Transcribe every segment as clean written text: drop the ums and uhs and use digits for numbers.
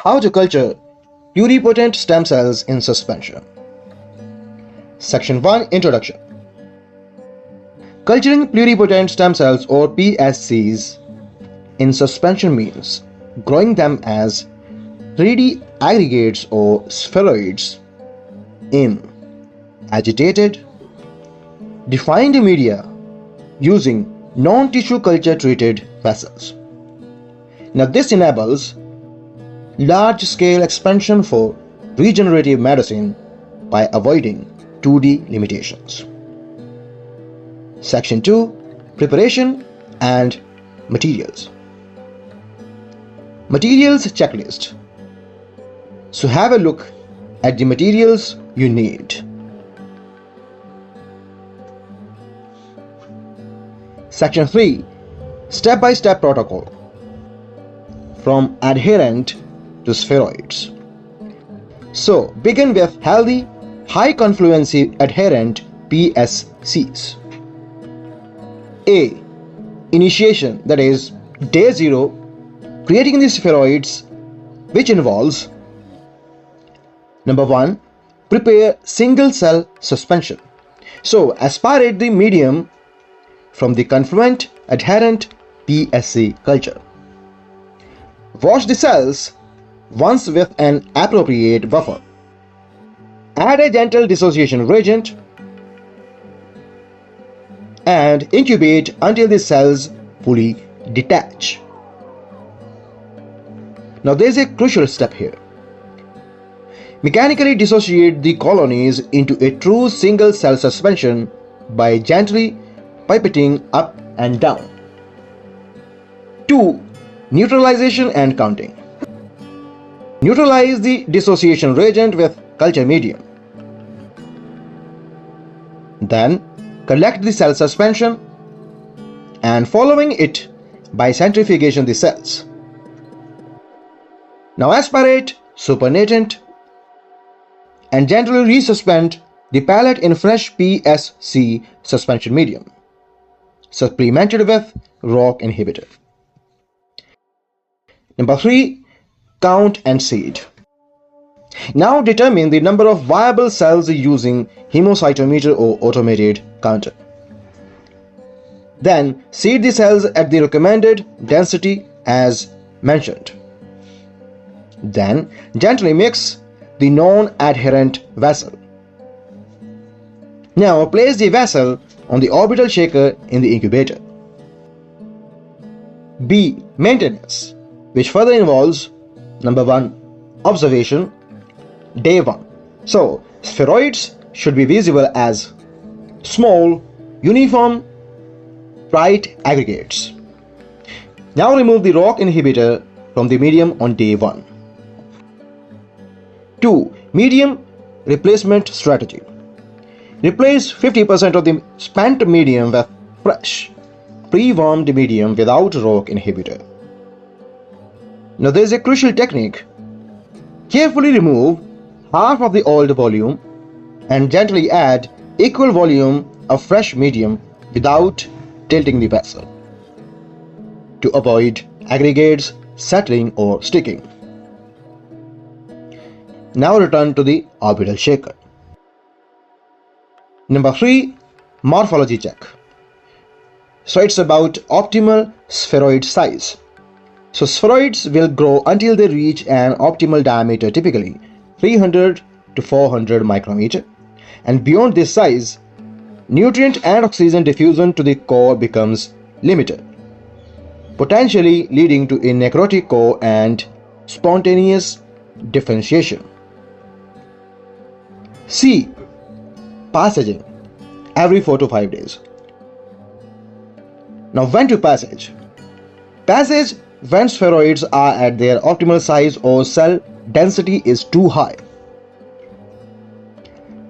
How to culture pluripotent stem cells in suspension. Section 1 Introduction. Culturing pluripotent stem cells or PSCs in suspension means growing them as 3D aggregates or spheroids in agitated, defined media using non-tissue culture treated vessels. Now this enables large-scale expansion for regenerative medicine by avoiding 2D limitations. Section 2 Preparation and Materials. Materials checklist. So have a look at the materials you need. Section 3 Step-by-step protocol from adherent to spheroids. So begin with healthy, high confluency adherent PSCs. A. Initiation, that is day 0, creating the spheroids, which involves number 1. Prepare single cell suspension. So aspirate the medium from the confluent adherent PSC culture. Wash the cells once with an appropriate buffer. Add a gentle dissociation reagent and incubate until the cells fully detach. Now there is a crucial step here. Mechanically dissociate the colonies into a true single cell suspension by gently pipetting up and down. 2. Neutralization and counting. Neutralize the dissociation reagent with culture medium. Then collect the cell suspension and following it by centrifugation the cells. Now aspirate, supernatant and gently resuspend the pellet in fresh PSC suspension medium, supplemented with ROCK inhibitor. Number 3. Count and seed. Now determine the number of viable cells using hemocytometer or automated counter. Then seed the cells at the recommended density as mentioned. Then gently mix the non-adherent vessel. Now place the vessel on the orbital shaker in the incubator. B. Maintenance, which further involves number 1. Observation day 1. So spheroids should be visible as small, uniform, bright aggregates. Now remove the ROCK inhibitor from the medium on day 1. 2. Medium replacement strategy. Replace 50% of the spent medium with fresh, pre-warmed medium without ROCK inhibitor. Now there is a crucial technique. Carefully remove half of the old volume and gently add equal volume of fresh medium without tilting the vessel to avoid aggregates settling or sticking. Now return to the orbital shaker. Number 3. Morphology check. So it's about optimal spheroid size. So spheroids will grow until they reach an optimal diameter, typically 300 to 400 micrometer, and beyond this size, nutrient and oxygen diffusion to the core becomes limited, potentially leading to a necrotic core and spontaneous differentiation. C. Passaging every 4 to 5 days. Now when to passage? Passage when spheroids are at their optimal size or cell density is too high.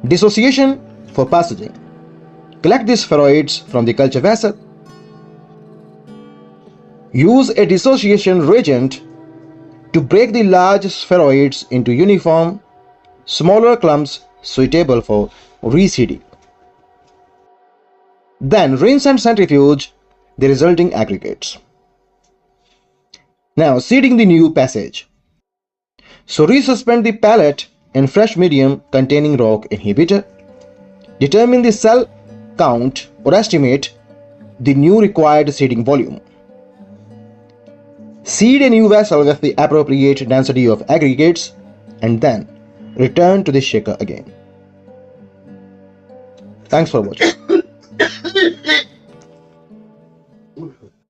Dissociation for passaging. Collect the spheroids from the culture vessel. Use a dissociation reagent to break the large spheroids into uniform, smaller clumps suitable for reseeding. Then rinse and centrifuge the resulting aggregates. Now seeding the new passage. So resuspend the pellet in fresh medium containing rock inhibitor. Determine the cell count or estimate the new required seeding volume. Seed a new vessel with the appropriate density of aggregates and then return to the shaker again. Thanks for watching.